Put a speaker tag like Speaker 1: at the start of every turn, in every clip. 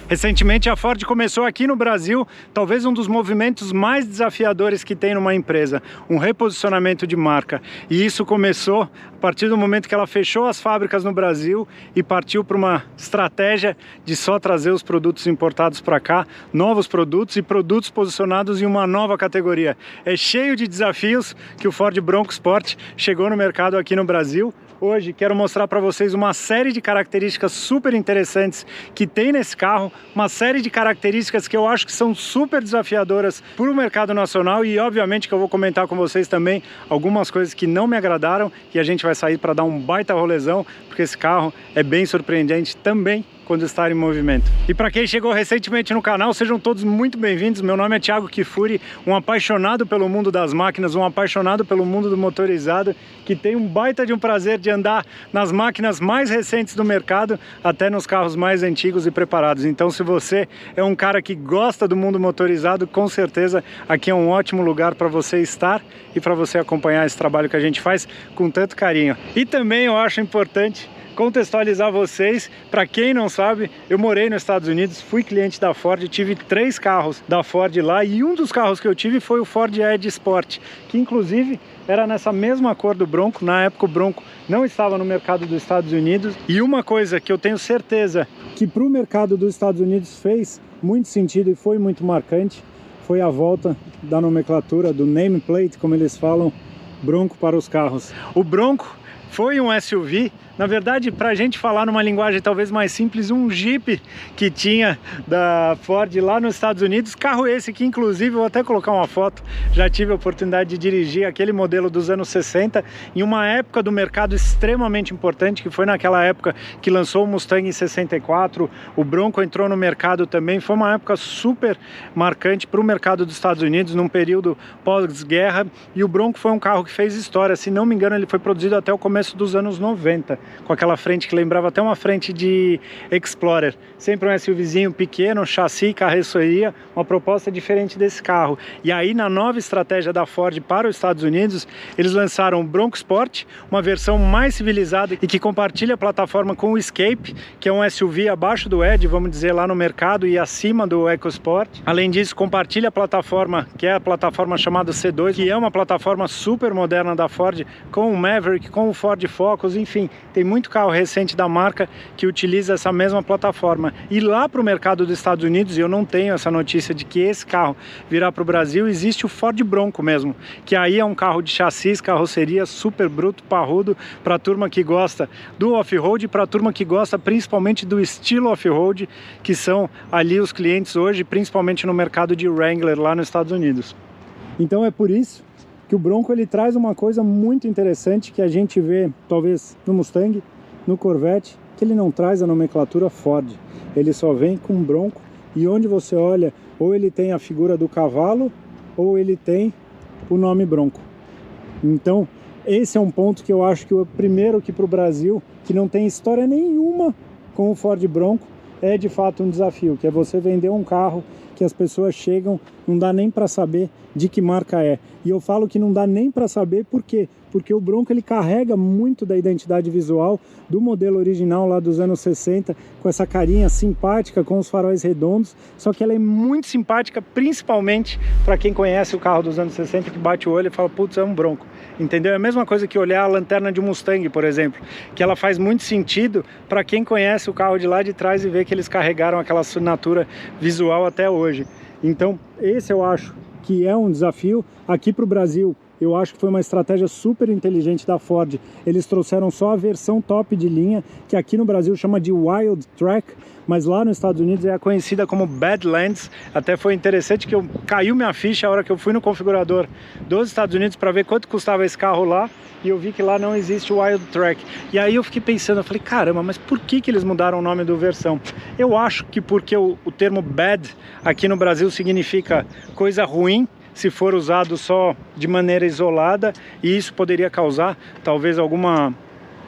Speaker 1: Recentemente a Ford começou aqui no Brasil talvez um dos movimentos mais desafiadores que tem numa empresa, um reposicionamento de marca. E isso começou a partir do momento que ela fechou as fábricas no Brasil e partiu para uma estratégia de só trazer os produtos importados para cá, novos produtos e produtos posicionados em uma nova categoria. É cheio de desafios que o Ford Bronco Sport chegou no mercado aqui no Brasil. Hoje quero mostrar para vocês uma série de características super interessantes que tem nesse carro, uma série de características que eu acho que são super desafiadoras para o mercado nacional e obviamente que eu vou comentar com vocês também algumas coisas que não me agradaram e a gente vai sair para dar um baita rolezão, porque esse carro é bem surpreendente também quando está em movimento. E para quem chegou recentemente no canal, sejam todos muito bem-vindos. Meu nome é Thiago Kifuri, um apaixonado pelo mundo das máquinas, um apaixonado pelo mundo do motorizado, que tem um baita de um prazer de andar nas máquinas mais recentes do mercado, até nos carros mais antigos e preparados. Então, se você é um cara que gosta do mundo motorizado, com certeza aqui é um ótimo lugar para você estar e para você acompanhar esse trabalho que a gente faz com tanto carinho. E também eu acho importante contextualizar vocês, para quem não sabe, eu morei nos Estados Unidos, fui cliente da Ford, tive 3 carros da Ford lá e um dos carros que eu tive foi o Ford Edge Sport, que inclusive era nessa mesma cor do Bronco. Na época o Bronco não estava no mercado dos Estados Unidos e uma coisa que eu tenho certeza que para o mercado dos Estados Unidos fez muito sentido e foi muito marcante foi a volta da nomenclatura, do nameplate, como eles falam, Bronco para os carros. O Bronco foi um SUV, na verdade, para a gente falar numa linguagem talvez mais simples, um Jeep que tinha da Ford lá nos Estados Unidos. Carro esse que inclusive, vou até colocar uma foto, já tive a oportunidade de dirigir aquele modelo dos anos 60, em uma época do mercado extremamente importante, que foi naquela época que lançou o Mustang em 64, o Bronco entrou no mercado também, foi uma época super marcante para o mercado dos Estados Unidos, num período pós-guerra, e o Bronco foi um carro que fez história. Se não me engano, ele foi produzido até o começo dos anos 90, com aquela frente que lembrava até uma frente de Explorer, sempre um SUVzinho pequeno, chassi, carroceria, uma proposta diferente desse carro. E aí na nova estratégia da Ford para os Estados Unidos, eles lançaram o Bronco Sport, uma versão mais civilizada e que compartilha a plataforma com o Escape, que é um SUV abaixo do Edge, vamos dizer, lá no mercado e acima do EcoSport. Além disso, compartilha a plataforma, que é a plataforma chamada C2, que é uma plataforma super moderna da Ford, com o Maverick, com o Ford Focus, enfim, tem muito carro recente da marca que utiliza essa mesma plataforma. E lá para o mercado dos Estados Unidos, e eu não tenho essa notícia de que esse carro virá para o Brasil, existe o Ford Bronco mesmo, que aí é um carro de chassis, carroceria super bruto, parrudo, para a turma que gosta do off-road, para a turma que gosta principalmente do estilo off-road, que são ali os clientes hoje, principalmente no mercado de Wrangler lá nos Estados Unidos. Então é por isso que o Bronco ele traz uma coisa muito interessante que a gente vê talvez no Mustang, no Corvette, que ele não traz a nomenclatura Ford, ele só vem com Bronco, e onde você olha, ou ele tem a figura do cavalo, ou ele tem o nome Bronco. Então esse é um ponto que eu acho que o primeiro que para o Brasil, que não tem história nenhuma com o Ford Bronco, é de fato um desafio, que é você vender um carro que as pessoas chegam, não dá nem para saber de que marca é. E eu falo que não dá nem para saber por quê? Porque o Bronco ele carrega muito da identidade visual do modelo original lá dos anos 60, com essa carinha simpática, com os faróis redondos, só que ela é muito simpática, principalmente para quem conhece o carro dos anos 60, que bate o olho e fala, putz, é um Bronco. Entendeu? É a mesma coisa que olhar a lanterna de um Mustang, por exemplo, que ela faz muito sentido para quem conhece o carro de lá de trás e vê que eles carregaram aquela assinatura visual até hoje. Então, esse eu acho que é um desafio. Aqui para o Brasil, eu acho que foi uma estratégia super inteligente da Ford. Eles trouxeram só a versão top de linha, que aqui no Brasil chama de Wild Track, mas lá nos Estados Unidos é conhecida como Badlands. Até foi interessante que caiu minha ficha a hora que eu fui no configurador dos Estados Unidos para ver quanto custava esse carro lá, e eu vi que lá não existe o Wild Track. E aí eu fiquei pensando, eu falei, caramba, mas por que eles mudaram o nome do versão? Eu acho que porque o termo bad aqui no Brasil significa coisa ruim, se for usado só de maneira isolada, e isso poderia causar talvez alguma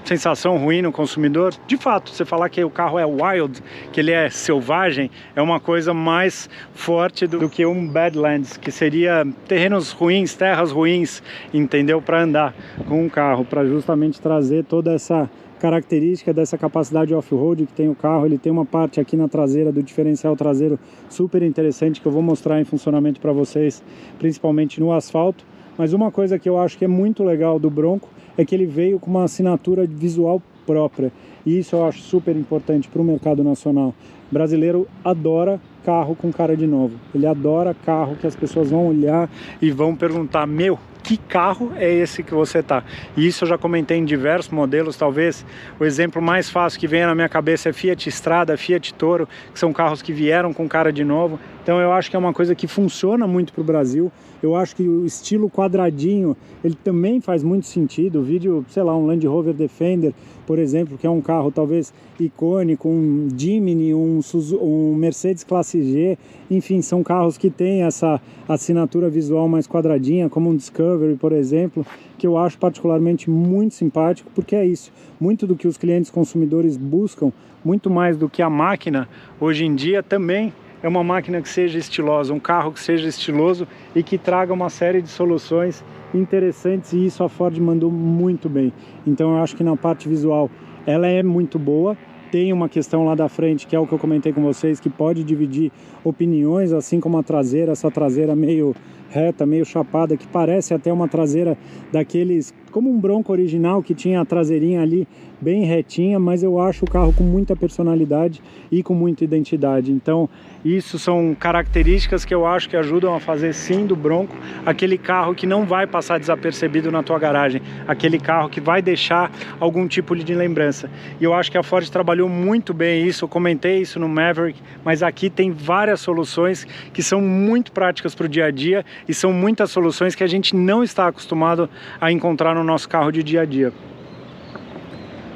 Speaker 1: sensação ruim no consumidor. De fato, você falar que o carro é wild, que ele é selvagem, é uma coisa mais forte do que um Badlands, que seria terrenos ruins, terras ruins, entendeu? Para andar com um carro, para justamente trazer toda essa característica dessa capacidade off-road que tem o carro. Ele tem uma parte aqui na traseira do diferencial traseiro super interessante que eu vou mostrar em funcionamento para vocês, principalmente no asfalto. Mas uma coisa que eu acho que é muito legal do Bronco é que ele veio com uma assinatura visual própria, e isso eu acho super importante para o mercado nacional. O brasileiro adora carro com cara de novo, ele adora carro que as pessoas vão olhar e vão perguntar: meu, que carro é esse que você tá? E isso eu já comentei em diversos modelos. Talvez o exemplo mais fácil que venha na minha cabeça é Fiat Strada, Fiat Toro, que são carros que vieram com cara de novo. Então eu acho que é uma coisa que funciona muito para o Brasil. Eu acho que o estilo quadradinho, ele também faz muito sentido. O vídeo, sei lá, um Land Rover Defender, por exemplo, que é um carro talvez icônico, um Jimny, um Mercedes Classe G, enfim, são carros que têm essa assinatura visual mais quadradinha, como um Discovery, por exemplo, que eu acho particularmente muito simpático, porque é isso, muito do que os clientes consumidores buscam, muito mais do que a máquina, hoje em dia também é uma máquina que seja estilosa, um carro que seja estiloso e que traga uma série de soluções interessantes, e isso a Ford mandou muito bem. Então eu acho que na parte visual ela é muito boa. Tem uma questão lá da frente, que é o que eu comentei com vocês, que pode dividir opiniões, assim como a traseira, essa traseira meio reta, meio chapada, que parece até uma traseira daqueles, como um Bronco original, que tinha a traseirinha ali bem retinha, mas eu acho o carro com muita personalidade e com muita identidade. Então isso são características que eu acho que ajudam a fazer sim do Bronco aquele carro que não vai passar desapercebido na tua garagem, aquele carro que vai deixar algum tipo de lembrança. E eu acho que a Ford trabalhou muito bem isso, eu comentei isso no Maverick, mas aqui tem várias soluções que são muito práticas para o dia a dia, e são muitas soluções que a gente não está acostumado a encontrar no nosso carro de dia a dia.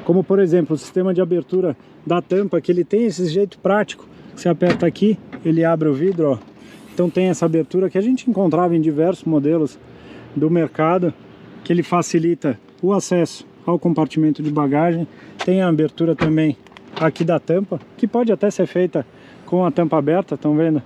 Speaker 1: Como por exemplo o sistema de abertura da tampa, que ele tem esse jeito prático, você aperta aqui, ele abre o vidro, ó. Então tem essa abertura que a gente encontrava em diversos modelos do mercado, que ele facilita o acesso ao compartimento de bagagem. Tem a abertura também aqui da tampa, que pode até ser feita com a tampa aberta, estão vendo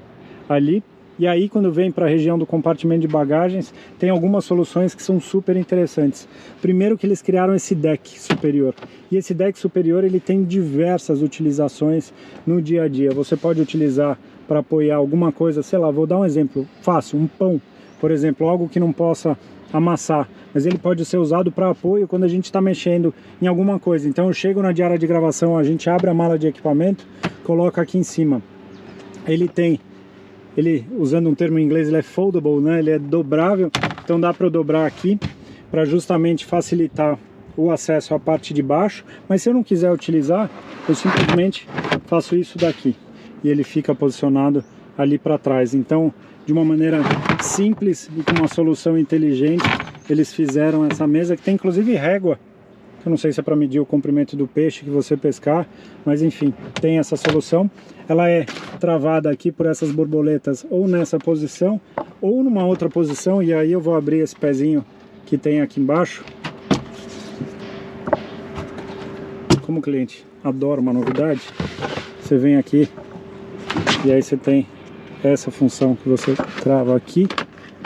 Speaker 1: ali. E aí quando vem para a região do compartimento de bagagens, tem algumas soluções que são super interessantes. Primeiro que eles criaram esse deck superior. E esse deck superior ele tem diversas utilizações no dia a dia. Você pode utilizar para apoiar alguma coisa, sei lá, vou dar um exemplo fácil, um pão, por exemplo, algo que não possa amassar, mas ele pode ser usado para apoio quando a gente está mexendo em alguma coisa. Então eu chego na diária de gravação, a gente abre a mala de equipamento, coloca aqui em cima. Ele, usando um termo em inglês, ele é foldable, né? Ele é dobrável, então dá para eu dobrar aqui para justamente facilitar o acesso à parte de baixo. Mas se eu não quiser utilizar, eu simplesmente faço isso daqui e ele fica posicionado ali para trás. Então, de uma maneira simples e com uma solução inteligente, eles fizeram essa mesa que tem inclusive régua. Eu não sei se é para medir o comprimento do peixe que você pescar, mas enfim, tem essa solução. Ela é travada aqui por essas borboletas ou nessa posição ou numa outra posição, e aí eu vou abrir esse pezinho que tem aqui embaixo. Como o cliente adora uma novidade, você vem aqui e aí você tem essa função que você trava aqui,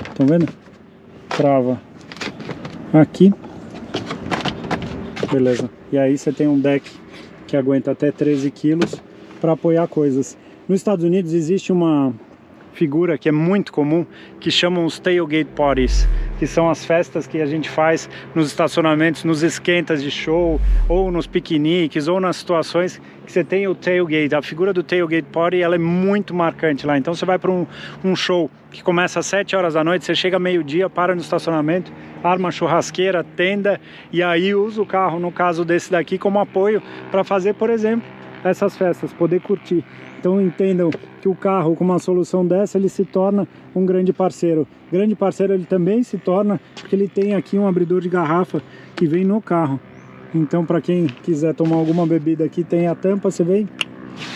Speaker 1: estão vendo? Trava aqui. Beleza, e aí você tem um deck que aguenta até 13 quilos para apoiar coisas. Nos Estados Unidos existe uma figura que é muito comum, que chamam os tailgate parties, que são as festas que a gente faz nos estacionamentos, nos esquentas de show, ou nos piqueniques, ou nas situações que você tem o tailgate. A figura do tailgate party, ela é muito marcante lá. Então você vai para um show que começa às 7 horas da noite, você chega meio-dia, para no estacionamento, arma churrasqueira, tenda, e aí usa o carro, no caso desse daqui, como apoio para fazer, por exemplo, essas festas, poder curtir. Então entendam que o carro com uma solução dessa, ele se torna um grande parceiro. Grande parceiro ele também se torna porque ele tem aqui um abridor de garrafa que vem no carro. Então para quem quiser tomar alguma bebida aqui, tem a tampa, você vem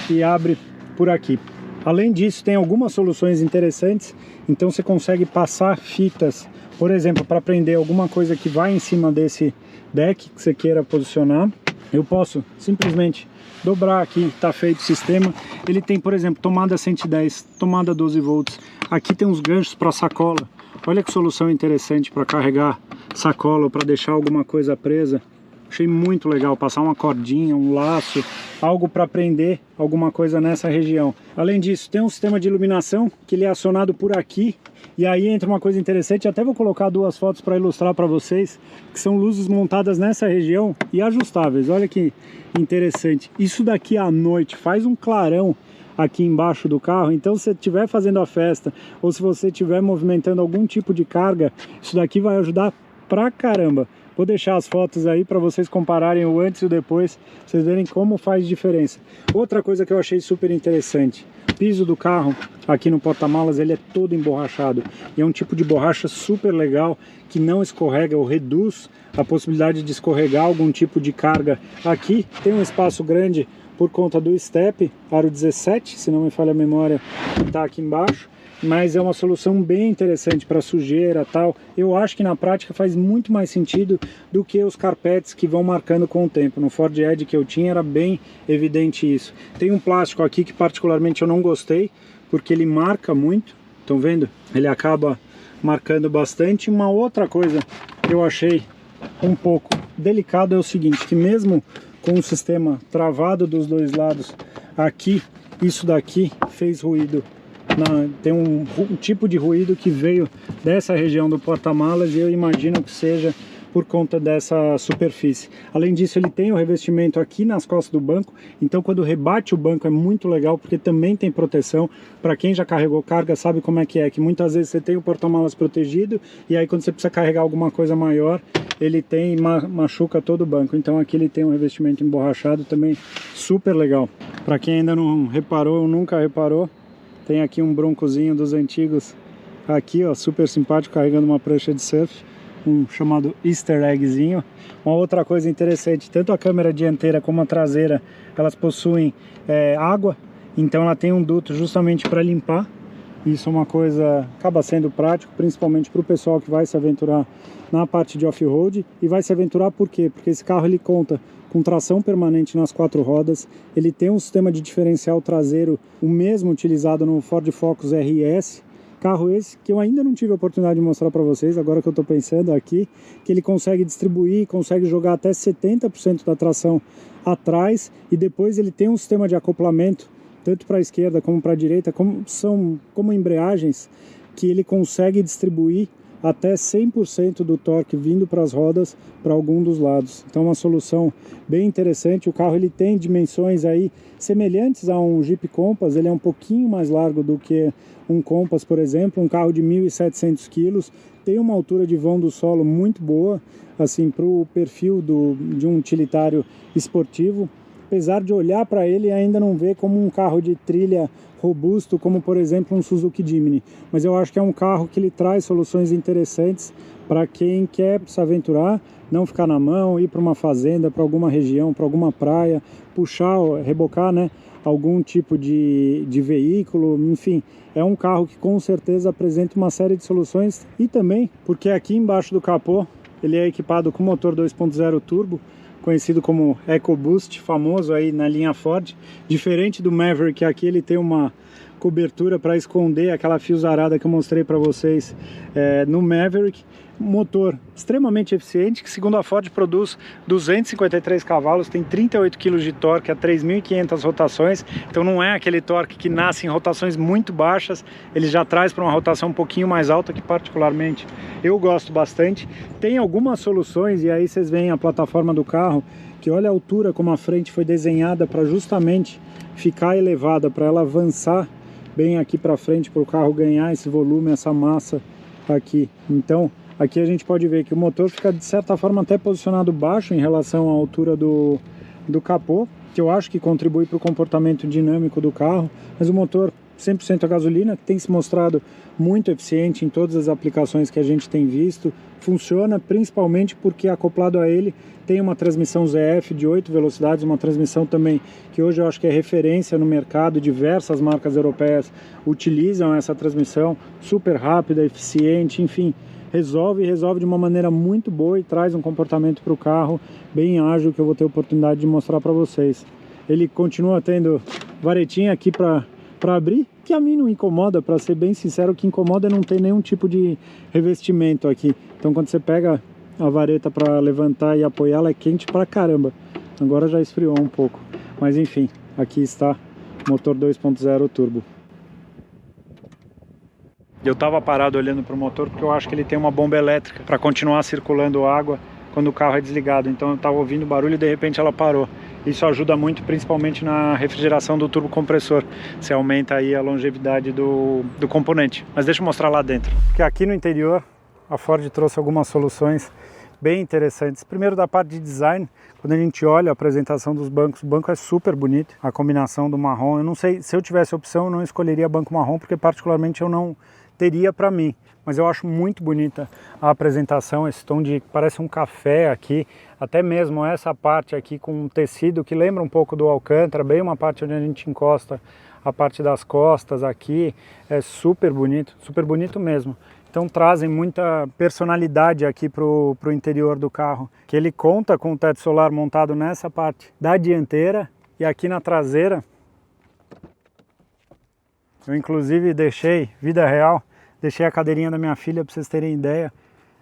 Speaker 1: e abre por aqui. Além disso, tem algumas soluções interessantes. Então você consegue passar fitas, por exemplo, para prender alguma coisa que vai em cima desse deck que você queira posicionar. Eu posso simplesmente dobrar aqui, está feito o sistema. Ele tem, por exemplo, tomada 110, tomada 12 volts. Aqui tem uns ganchos para sacola. Olha que solução interessante para carregar sacola ou para deixar alguma coisa presa. Achei muito legal passar uma cordinha, um laço, algo para prender alguma coisa nessa região. Além disso, tem um sistema de iluminação que ele é acionado por aqui. E aí entra uma coisa interessante, até vou colocar duas fotos para ilustrar para vocês, que são luzes montadas nessa região e ajustáveis. Olha que interessante. Isso daqui à noite faz um clarão aqui embaixo do carro, então se você estiver fazendo a festa ou se você estiver movimentando algum tipo de carga, isso daqui vai ajudar pra caramba. Vou deixar as fotos aí para vocês compararem o antes e o depois, pra vocês verem como faz diferença. Outra coisa que eu achei super interessante, o piso do carro aqui no porta-malas, ele é todo emborrachado. E é um tipo de borracha super legal, que não escorrega ou reduz a possibilidade de escorregar algum tipo de carga. Aqui tem um espaço grande por conta do step, aro 17, se não me falha a memória, que está aqui embaixo. Mas é uma solução bem interessante para sujeira e tal. Eu acho que na prática faz muito mais sentido do que os carpetes que vão marcando com o tempo. No Ford Edge que eu tinha era bem evidente isso. Tem um plástico aqui que particularmente eu não gostei, porque ele marca muito. Estão vendo? Ele acaba marcando bastante. Uma outra coisa que eu achei um pouco delicado é o seguinte, que mesmo com o sistema travado dos dois lados aqui, isso daqui fez ruído. Tem um tipo de ruído que veio dessa região do porta-malas e eu imagino que seja por conta dessa superfície. Além disso, ele tem o revestimento aqui nas costas do banco, então quando rebate o banco é muito legal, porque também tem proteção. Para quem já carregou carga sabe como é, que muitas vezes você tem o porta-malas protegido e aí quando você precisa carregar alguma coisa maior, ele machuca todo o banco. Então aqui ele tem um revestimento emborrachado também super legal. Para quem ainda não reparou ou nunca reparou, tem aqui um broncozinho dos antigos aqui, ó, super simpático, carregando uma prancha de surf, um chamado easter eggzinho. Uma outra coisa interessante, tanto a câmera dianteira como a traseira, elas possuem água, então ela tem um duto justamente para limpar. Isso é uma coisa, acaba sendo prático, principalmente para o pessoal que vai se aventurar na parte de off-road. E vai se aventurar por quê? Porque esse carro ele conta com tração permanente nas 4 rodas, ele tem um sistema de diferencial traseiro, o mesmo utilizado no Ford Focus RS, carro esse que eu ainda não tive a oportunidade de mostrar para vocês, agora que eu estou pensando aqui, que ele consegue distribuir, consegue jogar até 70% da tração atrás, e depois ele tem um sistema de acoplamento, tanto para a esquerda como para a direita, como embreagens, que ele consegue distribuir até 100% do torque vindo para as rodas para algum dos lados. Então uma solução bem interessante. O carro ele tem dimensões aí semelhantes a um Jeep Compass, ele é um pouquinho mais largo do que um Compass, por exemplo, um carro de 1.700 kg, tem uma altura de vão do solo muito boa, assim, para o perfil de um utilitário esportivo. Apesar de olhar para ele ainda não ver como um carro de trilha robusto, como por exemplo um Suzuki Jimny, mas eu acho que é um carro que ele traz soluções interessantes para quem quer se aventurar, não ficar na mão, ir para uma fazenda, para alguma região, para alguma praia, puxar, rebocar, né, algum tipo de veículo, enfim, é um carro que com certeza apresenta uma série de soluções. E também porque aqui embaixo do capô ele é equipado com motor 2.0 turbo, conhecido como EcoBoost, famoso aí na linha Ford. Diferente do Maverick, aqui ele tem uma cobertura para esconder aquela fiozarada que eu mostrei para vocês no Maverick. Motor extremamente eficiente, que segundo a Ford produz 253 cavalos, tem 38 kg de torque a 3.500 rotações, então não é aquele torque que nasce em rotações muito baixas, ele já traz para uma rotação um pouquinho mais alta, que particularmente eu gosto bastante. Tem algumas soluções, e aí vocês veem a plataforma do carro, que olha a altura como a frente foi desenhada para justamente ficar elevada, para ela avançar bem aqui para frente, para o carro ganhar esse volume, essa massa aqui. Então aqui a gente pode ver que o motor fica de certa forma até posicionado baixo em relação à altura do capô, que eu acho que contribui para o comportamento dinâmico do carro, mas o motor 100% a gasolina, que tem se mostrado muito eficiente em todas as aplicações que a gente tem visto. Funciona principalmente porque acoplado a ele tem uma transmissão ZF de 8 velocidades, uma transmissão também que hoje eu acho que é referência no mercado, diversas marcas europeias utilizam essa transmissão, super rápida, eficiente, enfim, resolve de uma maneira muito boa e traz um comportamento para o carro bem ágil, que eu vou ter oportunidade de mostrar para vocês. Ele continua tendo varetinha aqui para abrir, que a mim não incomoda, para ser bem sincero. O que incomoda é não ter nenhum tipo de revestimento aqui. Então quando você pega a vareta para levantar e apoiar, ela é quente pra caramba. Agora já esfriou um pouco, mas enfim, aqui está o motor 2.0 turbo. Eu estava parado olhando para o motor porque eu acho que ele tem uma bomba elétrica para continuar circulando água quando o carro é desligado. Então eu estava ouvindo barulho e de repente ela parou. Isso ajuda muito, principalmente na refrigeração do turbo compressor. Você aumenta aí a longevidade do componente. Mas deixa eu mostrar lá dentro. Porque aqui no interior a Ford trouxe algumas soluções bem interessantes. Primeiro, da parte de design, quando a gente olha a apresentação dos bancos, o banco é super bonito, a combinação do marrom. Eu não sei, se eu tivesse opção, eu não escolheria banco marrom, porque particularmente eu não teria para mim, mas eu acho muito bonita a apresentação, esse tom de, parece um café aqui, até mesmo essa parte aqui com um tecido que lembra um pouco do Alcântara, bem uma parte onde a gente encosta a parte das costas aqui, é super bonito mesmo. Então trazem muita personalidade aqui para o interior do carro, que ele conta com o teto solar montado nessa parte da dianteira e aqui na traseira. Eu inclusive deixei, vida real, deixei a cadeirinha da minha filha para vocês terem ideia,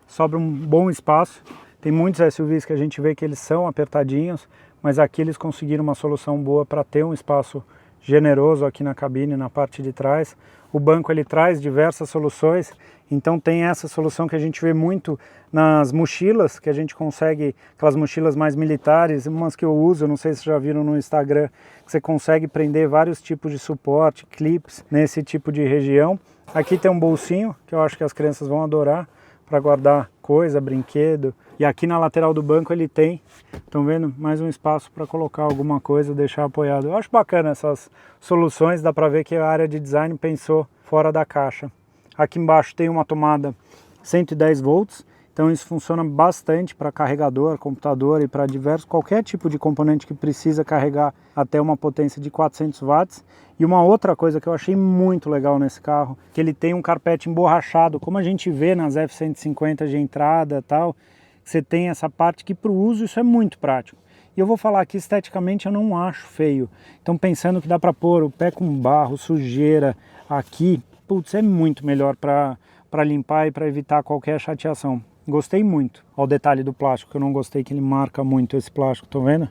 Speaker 1: sobra um bom espaço. Tem muitos SUVs que a gente vê que eles são apertadinhos, mas aqui eles conseguiram uma solução boa para ter um espaço generoso aqui na cabine, na parte de trás. O banco ele traz diversas soluções, então tem essa solução que a gente vê muito nas mochilas, que a gente consegue, aquelas mochilas mais militares, umas que eu uso, não sei se já viram no Instagram, que você consegue prender vários tipos de suporte, clips, nesse tipo de região. Aqui tem um bolsinho, que eu acho que as crianças vão adorar, para guardar coisa, brinquedo. E aqui na lateral do banco ele tem, estão vendo, mais um espaço para colocar alguma coisa, deixar apoiado. Eu acho bacana essas soluções, dá para ver que a área de design pensou fora da caixa. Aqui embaixo tem uma tomada 110 volts, então isso funciona bastante para carregador, computador e para qualquer tipo de componente que precisa carregar até uma potência de 400 watts. E uma outra coisa que eu achei muito legal nesse carro, que ele tem um carpete emborrachado, como a gente vê nas F-150 de entrada e tal, você tem essa parte que para o uso isso é muito prático. E eu vou falar que esteticamente eu não acho feio. Então pensando que dá para pôr o pé com barro, sujeira aqui, putz, é muito melhor para limpar e para evitar qualquer chateação. Gostei muito. Olha o detalhe do plástico, que eu não gostei que ele marca muito esse plástico, estão vendo?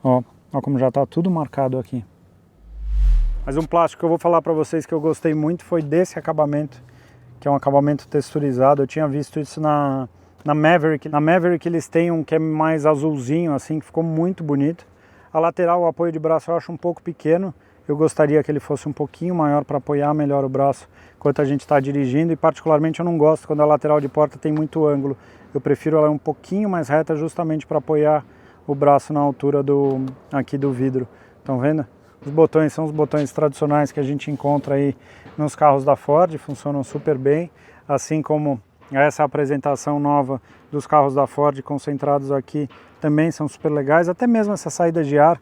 Speaker 1: Ó como já está tudo marcado aqui. Mas um plástico que eu vou falar para vocês que eu gostei muito foi desse acabamento, que é um acabamento texturizado. Eu tinha visto isso na Maverick. Na Maverick eles têm um que é mais azulzinho, assim, que ficou muito bonito. A lateral, o apoio de braço eu acho um pouco pequeno. Eu gostaria que ele fosse um pouquinho maior para apoiar melhor o braço enquanto a gente está dirigindo. E particularmente eu não gosto quando a lateral de porta tem muito ângulo. Eu prefiro ela um pouquinho mais reta justamente para apoiar o braço na altura aqui do vidro. Estão vendo? Os botões são os botões tradicionais que a gente encontra aí nos carros da Ford, funcionam super bem, assim como essa apresentação nova dos carros da Ford concentrados aqui também são super legais, até mesmo essa saída de ar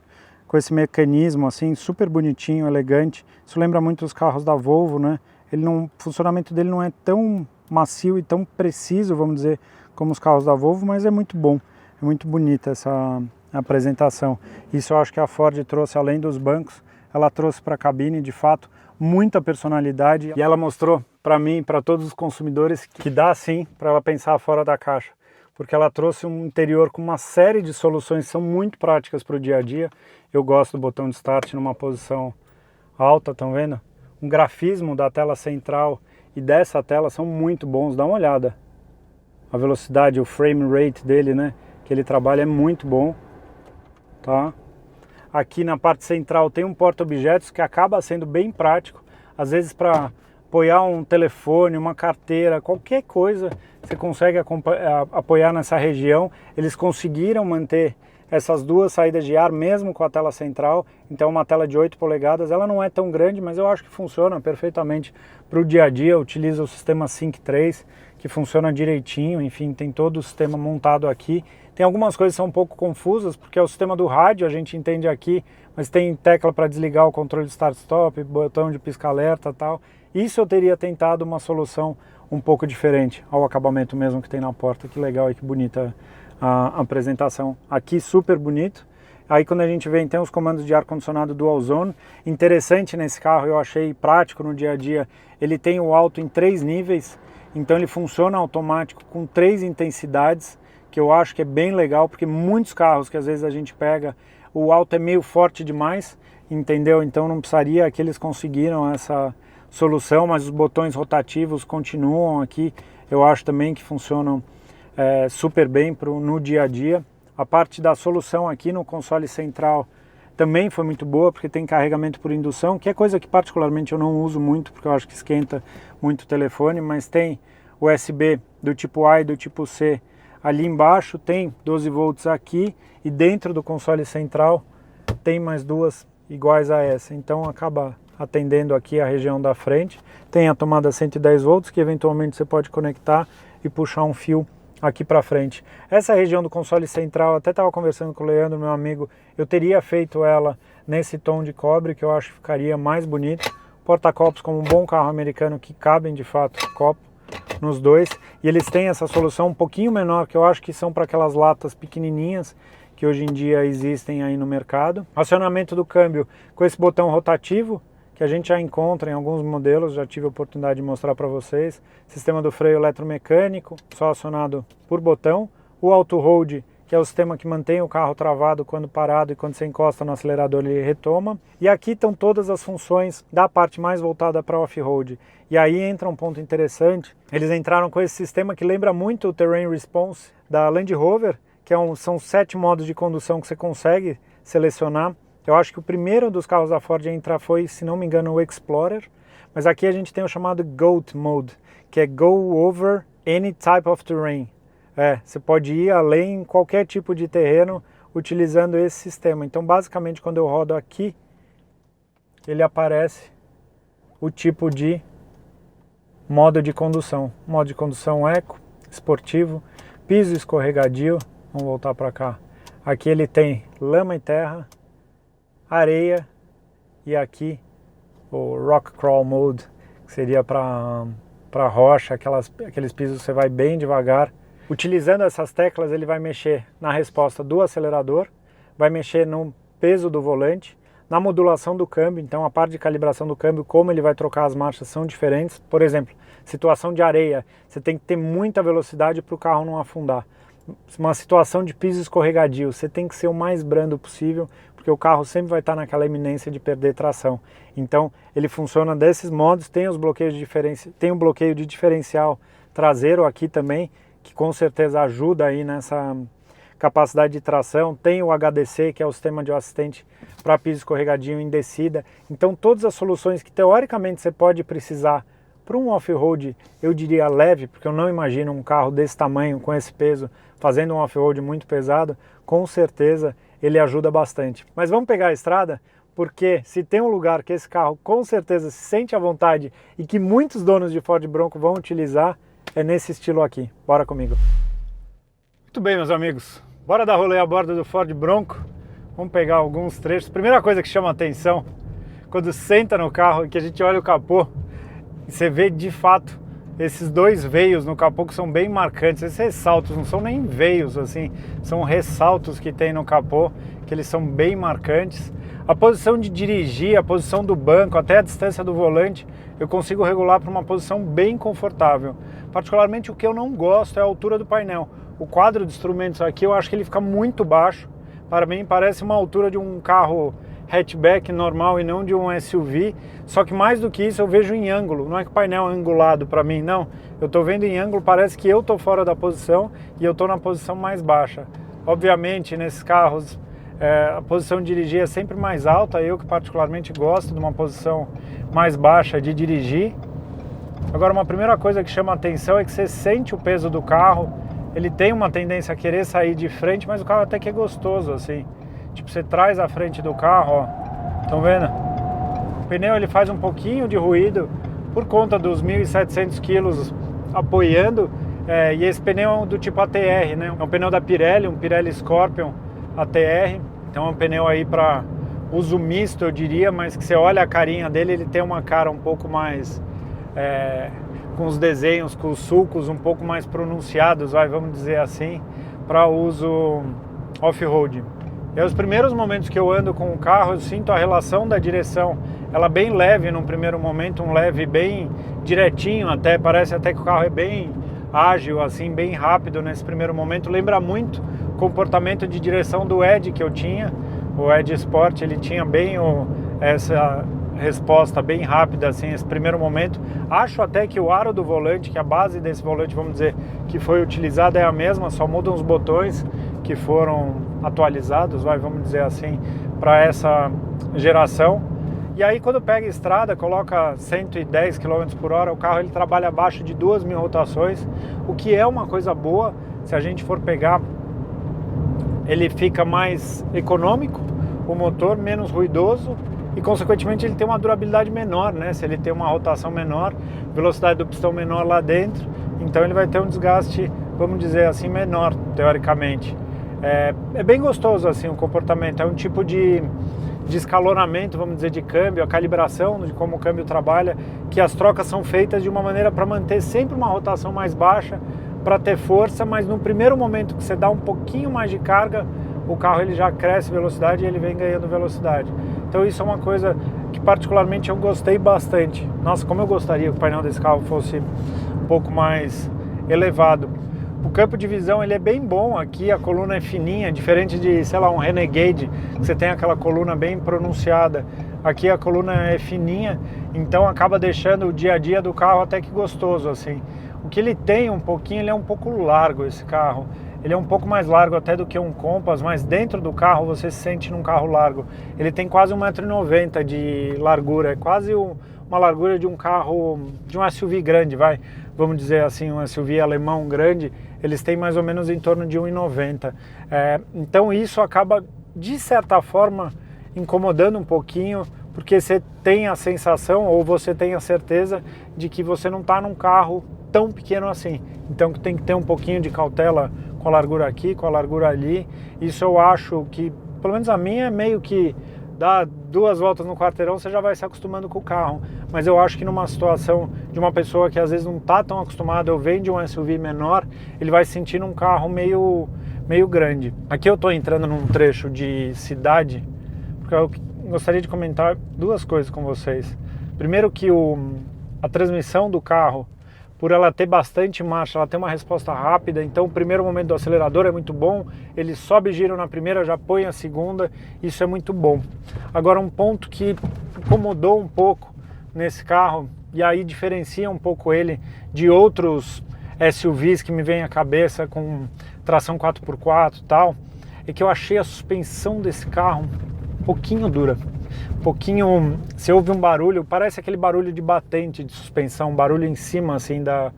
Speaker 1: com esse mecanismo assim super bonitinho, elegante. Isso lembra muito os carros da Volvo, né? O funcionamento dele não é tão macio e tão preciso, vamos dizer, como os carros da Volvo, mas é muito bom, é muito bonita essa apresentação. Isso eu acho que a Ford trouxe, além dos bancos, ela trouxe para a cabine, de fato, muita personalidade, e ela mostrou para mim e para todos os consumidores que dá sim para ela pensar fora da caixa, porque ela trouxe um interior com uma série de soluções que são muito práticas para o dia a dia. Eu gosto do botão de start numa posição alta, estão vendo? Um grafismo da tela central e dessa tela são muito bons, dá uma olhada. A velocidade, o frame rate dele, né, que ele trabalha é muito bom. Tá? Aqui na parte central tem um porta-objetos que acaba sendo bem prático, às vezes para apoiar um telefone, uma carteira, qualquer coisa você consegue apoiar nessa região. Eles conseguiram manter essas duas saídas de ar mesmo com a tela central, então uma tela de 8 polegadas, ela não é tão grande, mas eu acho que funciona perfeitamente para o dia a dia. Utiliza o sistema Sync 3, que funciona direitinho, enfim, tem todo o sistema montado aqui. Tem algumas coisas que são um pouco confusas, porque é o sistema do rádio, a gente entende aqui, mas tem tecla para desligar o controle de start-stop, botão de pisca-alerta e tal. Isso eu teria tentado uma solução um pouco diferente. Olha o acabamento mesmo que tem na porta, que legal e que bonita a apresentação. Aqui super bonito. Aí quando a gente vem, tem os comandos de ar-condicionado Dual Zone. Interessante nesse carro, eu achei prático no dia a dia, ele tem o alto em 3 níveis, então ele funciona automático com 3 intensidades. que eu acho que é bem legal, porque muitos carros que às vezes a gente pega, o alto é meio forte demais, entendeu? Então não precisaria, que eles conseguiram essa solução, mas os botões rotativos continuam aqui, eu acho também que funcionam super bem no dia a dia. A parte da solução aqui no console central também foi muito boa, porque tem carregamento por indução, que é coisa que particularmente eu não uso muito, porque eu acho que esquenta muito o telefone, mas tem USB do tipo A e do tipo C ali embaixo, tem 12 volts aqui, e dentro do console central tem mais duas iguais a essa, então acaba atendendo aqui a região da frente. Tem a tomada 110 volts, que eventualmente você pode conectar e puxar um fio aqui para frente. Essa região do console central, até estava conversando com o Leandro, meu amigo, eu teria feito ela nesse tom de cobre, que eu acho que ficaria mais bonito. Porta-copos, como um bom carro americano, que cabem de fato copo nos dois, e eles têm essa solução um pouquinho menor, que eu acho que são para aquelas latas pequenininhas que hoje em dia existem aí no mercado. Acionamento do câmbio com esse botão rotativo, que a gente já encontra em alguns modelos, já tive a oportunidade de mostrar para vocês. Sistema do freio eletromecânico, só acionado por botão. O auto hold, que é o sistema que mantém o carro travado quando parado, e quando você encosta no acelerador ele retoma. E aqui estão todas as funções da parte mais voltada para off-road. E aí entra um ponto interessante, eles entraram com esse sistema que lembra muito o Terrain Response da Land Rover, que são 7 modos de condução que você consegue selecionar. Eu acho que o primeiro dos carros da Ford a entrar foi, se não me engano, o Explorer. Mas aqui a gente tem o chamado GOAT Mode, que é Go Over Any Type of Terrain. Você pode ir além em qualquer tipo de terreno utilizando esse sistema. Então, basicamente, quando eu rodo aqui, ele aparece o tipo de modo de condução. Modo de condução eco, esportivo, piso escorregadio. Vamos voltar para cá. Aqui ele tem lama e terra, areia, e aqui o Rock Crawl Mode, que seria para rocha, aqueles pisos que você vai bem devagar. Utilizando essas teclas, ele vai mexer na resposta do acelerador, vai mexer no peso do volante, na modulação do câmbio. Então a parte de calibração do câmbio, como ele vai trocar as marchas, são diferentes. Por exemplo, situação de areia, você tem que ter muita velocidade para o carro não afundar. Uma situação de piso escorregadio, você tem que ser o mais brando possível, porque o carro sempre vai estar naquela iminência de perder tração. Então ele funciona desses modos. Tem os bloqueios de tem o bloqueio de diferencial traseiro aqui também, que com certeza ajuda aí nessa capacidade de tração. Tem o HDC, que é o sistema de assistente para piso escorregadio em descida. Então todas as soluções que teoricamente você pode precisar para um off-road, eu diria leve, porque eu não imagino um carro desse tamanho, com esse peso, fazendo um off-road muito pesado. Com certeza ele ajuda bastante. Mas vamos pegar a estrada, porque se tem um lugar que esse carro com certeza se sente à vontade e que muitos donos de Ford Bronco vão utilizar, é nesse estilo aqui. Bora comigo. Muito bem, meus amigos. Bora dar rolê a bordo do Ford Bronco. Vamos pegar alguns trechos. Primeira coisa que chama a atenção, quando senta no carro e que a gente olha o capô, e você vê de fato esses dois veios no capô que são bem marcantes. Esses ressaltos não são nem veios assim, são ressaltos que tem no capô, que eles são bem marcantes. A posição de dirigir, a posição do banco, até a distância do volante, eu consigo regular para uma posição bem confortável. Particularmente o que eu não gosto é a altura do painel. O quadro de instrumentos aqui eu acho que ele fica muito baixo. Para mim parece uma altura de um carro hatchback normal e não de um SUV, só que mais do que isso eu vejo em ângulo. Não é que o painel é angulado para mim, não. Eu estou vendo em ângulo, parece que eu estou fora da posição e eu estou na posição mais baixa. Obviamente nesses carros a posição de dirigir é sempre mais alta, eu que particularmente gosto de uma posição mais baixa de dirigir. Agora, uma primeira coisa que chama a atenção é que você sente o peso do carro. Ele tem uma tendência a querer sair de frente, mas o carro até que é gostoso assim. Tipo, você traz a frente do carro, ó, estão vendo? O pneu ele faz um pouquinho de ruído por conta dos 1.700 quilos apoiando, e esse pneu é do tipo ATR, né? É um pneu da Pirelli, um Pirelli Scorpion ATR, então é um pneu aí para uso misto, eu diria, mas que você olha a carinha dele, ele tem uma cara um pouco mais, com os desenhos, com os sulcos um pouco mais pronunciados, vamos dizer assim, para uso off-road. E os primeiros momentos que eu ando com o carro, eu sinto a relação da direção, ela bem leve num primeiro momento, um leve bem direitinho até, parece até que o carro é bem ágil, assim, bem rápido nesse primeiro momento. Lembra muito o comportamento de direção do Edge que eu tinha. O Edge Sport, ele tinha bem essa resposta bem rápida, assim, esse primeiro momento. Acho até que o aro do volante, que a base desse volante, vamos dizer, que foi utilizada é a mesma, só mudam os botões que foram atualizados, vamos dizer assim, para essa geração. E aí quando pega a estrada, coloca 110 km por hora, o carro ele trabalha abaixo de 2.000 rotações, o que é uma coisa boa. Se a gente for pegar, ele fica mais econômico, o motor menos ruidoso, e consequentemente ele tem uma durabilidade menor, né? Se ele tem uma rotação menor, velocidade do pistão menor lá dentro, então ele vai ter um desgaste, vamos dizer assim, menor, teoricamente. É bem gostoso assim o comportamento, é um tipo de escalonamento, vamos dizer, de câmbio, a calibração de como o câmbio trabalha, que as trocas são feitas de uma maneira para manter sempre uma rotação mais baixa, para ter força, mas no primeiro momento que você dá um pouquinho mais de carga, o carro ele já cresce velocidade e ele vem ganhando velocidade. Então isso é uma coisa que particularmente eu gostei bastante. Nossa, como eu gostaria que o painel desse carro fosse um pouco mais elevado. O campo de visão ele é bem bom, aqui a coluna é fininha, diferente de, sei lá, um Renegade, que você tem aquela coluna bem pronunciada. Aqui a coluna é fininha, então acaba deixando o dia a dia do carro até que gostoso, assim. O que ele tem um pouquinho, ele é um pouco largo esse carro. Ele é um pouco mais largo até do que um Compass, mas dentro do carro você se sente num carro largo. Ele tem quase 1,90 m de largura, é quase uma largura de um carro, de um SUV grande, vamos dizer assim, um SUV alemão grande, eles têm mais ou menos em torno de 1,90 m. Então isso acaba, de certa forma, incomodando um pouquinho, porque você tem a sensação, ou você tem a certeza, de que você não está num carro tão pequeno assim. Então tem que ter um pouquinho de cautela com a largura aqui, com a largura ali. Isso eu acho que, pelo menos a minha, é meio que dá 2 voltas no quarteirão, você já vai se acostumando com o carro. Mas eu acho que numa situação de uma pessoa que às vezes não está tão acostumada, ou vem de um SUV menor, ele vai sentir um carro meio grande. Aqui eu estou entrando num trecho de cidade, porque eu gostaria de comentar 2 coisas com vocês. Primeiro que a transmissão do carro, por ela ter bastante marcha, ela tem uma resposta rápida, então o primeiro momento do acelerador é muito bom, ele sobe giro na primeira, já põe a segunda, isso é muito bom. Agora um ponto que incomodou um pouco nesse carro, e aí diferencia um pouco ele de outros SUVs que me vem à cabeça com tração 4x4 e tal, é que eu achei a suspensão desse carro um pouquinho dura. Pouquinho, você ouve um barulho, parece aquele barulho de batente de suspensão, um barulho em cima assim da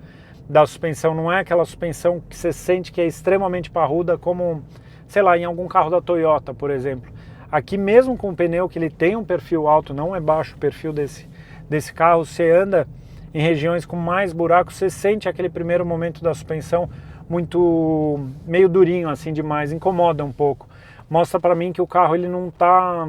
Speaker 1: suspensão, não é aquela suspensão que você sente que é extremamente parruda como, sei lá, em algum carro da Toyota, por exemplo. Aqui mesmo com o pneu, que ele tem um perfil alto, não é baixo o perfil desse carro, você anda em regiões com mais buracos, você sente aquele primeiro momento da suspensão muito, meio durinho assim demais, incomoda um pouco. Mostra pra mim que o carro ele não tá...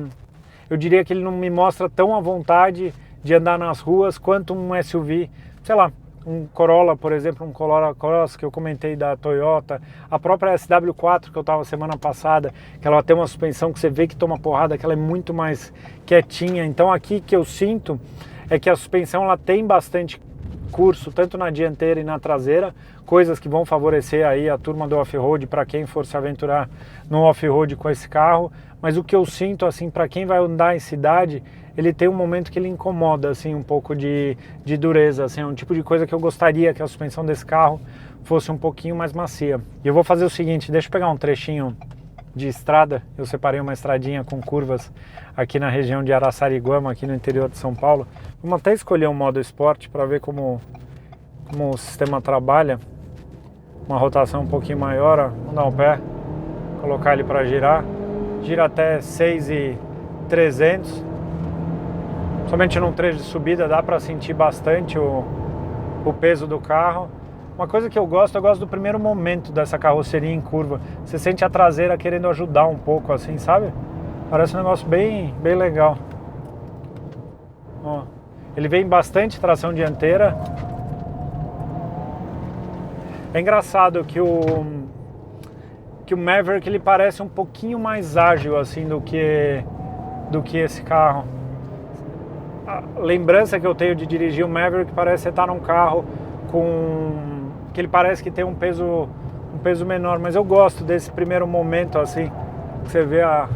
Speaker 1: Eu diria que ele não me mostra tão à vontade de andar nas ruas quanto um SUV, sei lá, um Corolla, por exemplo, um Corolla Cross que eu comentei da Toyota, a própria SW4 que eu estava semana passada, que ela tem uma suspensão que você vê que toma porrada, que ela é muito mais quietinha. Então aqui que eu sinto é que a suspensão ela tem bastante curso, tanto na dianteira e na traseira, coisas que vão favorecer aí a turma do off-road para quem for se aventurar no off-road com esse carro. Mas o que eu sinto, assim, para quem vai andar em cidade, ele tem um momento que ele incomoda, assim, um pouco de dureza, assim, é um tipo de coisa que eu gostaria que a suspensão desse carro fosse um pouquinho mais macia. E eu vou fazer o seguinte, deixa eu pegar um trechinho de estrada, eu separei uma estradinha com curvas aqui na região de Araçariguama, aqui no interior de São Paulo. Vamos até escolher um modo esporte para ver como o sistema trabalha. Uma rotação um pouquinho maior, ó. Vamos dar um pé, colocar ele para girar. Gira até 6.300. Somente num trecho de subida dá para sentir bastante o peso do carro. Uma coisa que eu gosto do primeiro momento dessa carroceria em curva. Você sente a traseira querendo ajudar um pouco assim, sabe? Parece um negócio bem legal. Ó, ele vem bastante tração dianteira. É engraçado que o Maverick ele parece um pouquinho mais ágil assim do que esse carro. A lembrança que eu tenho de dirigir o Maverick parece estar num carro com que ele parece que tem um peso menor, mas eu gosto desse primeiro momento assim, que você vê a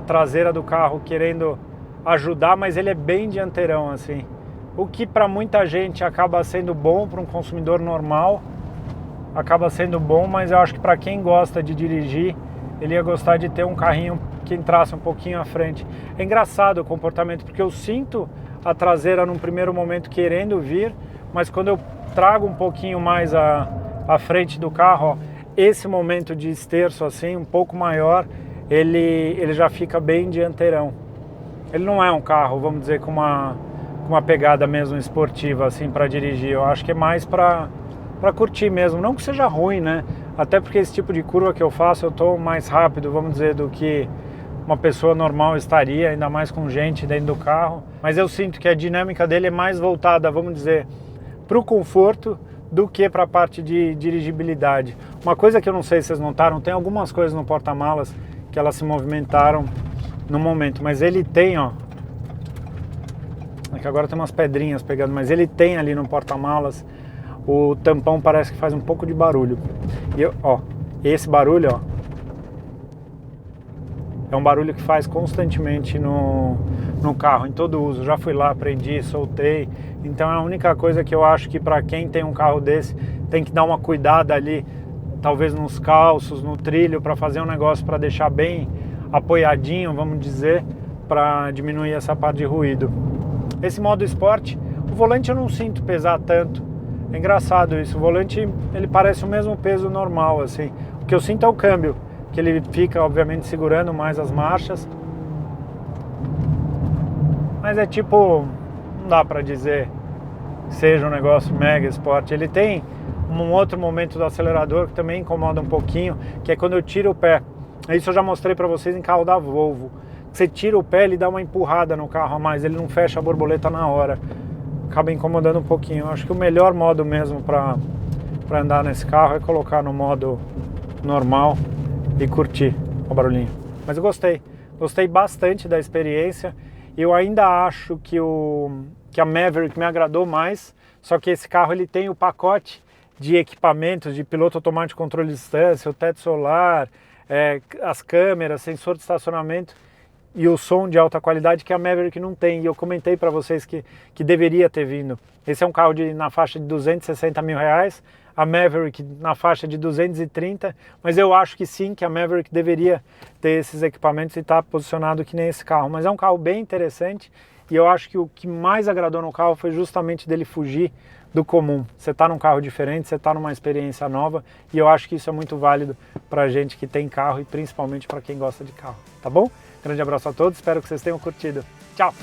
Speaker 1: traseira do carro querendo ajudar, mas ele é bem dianteirão assim, o que para muita gente acaba sendo bom, para um consumidor normal acaba sendo bom, mas eu acho que para quem gosta de dirigir, ele ia gostar de ter um carrinho que entrasse um pouquinho à frente. É engraçado o comportamento, porque eu sinto a traseira num primeiro momento querendo vir, mas quando eu trago um pouquinho mais à frente do carro, ó, esse momento de esterço assim, um pouco maior, ele já fica bem dianteirão. Ele não é um carro, vamos dizer, com uma pegada mesmo esportiva assim para dirigir. Eu acho que é mais para curtir mesmo, não que seja ruim, né? Até porque esse tipo de curva que eu faço, eu tô mais rápido, vamos dizer, do que uma pessoa normal estaria, ainda mais com gente dentro do carro. Mas eu sinto que a dinâmica dele é mais voltada, vamos dizer, para o conforto do que para a parte de dirigibilidade. Uma coisa que eu não sei se vocês notaram, tem algumas coisas no porta-malas que elas se movimentaram no momento, mas ele tem, ó, é que agora tem umas pedrinhas pegando, mas ele tem ali no porta-malas, o tampão parece que faz um pouco de barulho. E ó, esse barulho, ó, é um barulho que faz constantemente no carro, em todo uso. Já fui lá, aprendi, soltei. Então é a única coisa que eu acho que para quem tem um carro desse, tem que dar uma cuidada ali, talvez nos calços, no trilho, para fazer um negócio para deixar bem apoiadinho, vamos dizer, para diminuir essa parte de ruído. Esse modo esporte, o volante eu não sinto pesar tanto. É engraçado isso, o volante ele parece o mesmo peso normal, assim. O que eu sinto é o câmbio, que ele fica obviamente segurando mais as marchas. Mas é tipo, não dá pra dizer que seja um negócio mega esporte. Ele tem um outro momento do acelerador que também incomoda um pouquinho, que é quando eu tiro o pé. Isso eu já mostrei pra vocês em carro da Volvo. Você tira o pé, ele dá uma empurrada no carro a mais, ele não fecha a borboleta na hora. Acaba incomodando um pouquinho. Eu acho que o melhor modo mesmo para andar nesse carro é colocar no modo normal e curtir o barulhinho. Mas eu gostei bastante da experiência. Eu ainda acho que a Maverick me agradou mais, só que esse carro ele tem o pacote de equipamentos, de piloto automático, controle de distância, o teto solar, as câmeras, sensor de estacionamento e o som de alta qualidade que a Maverick não tem. E eu comentei para vocês que deveria ter vindo. Esse é um carro na faixa de 260 mil reais, a Maverick na faixa de 230, mas eu acho que sim, que a Maverick deveria ter esses equipamentos e estar posicionado que nem esse carro. Mas é um carro bem interessante e eu acho que o que mais agradou no carro foi justamente dele fugir do comum. Você está num carro diferente, você está numa experiência nova e eu acho que isso é muito válido para gente que tem carro e principalmente para quem gosta de carro, tá bom? Grande abraço a todos, espero que vocês tenham curtido. Tchau!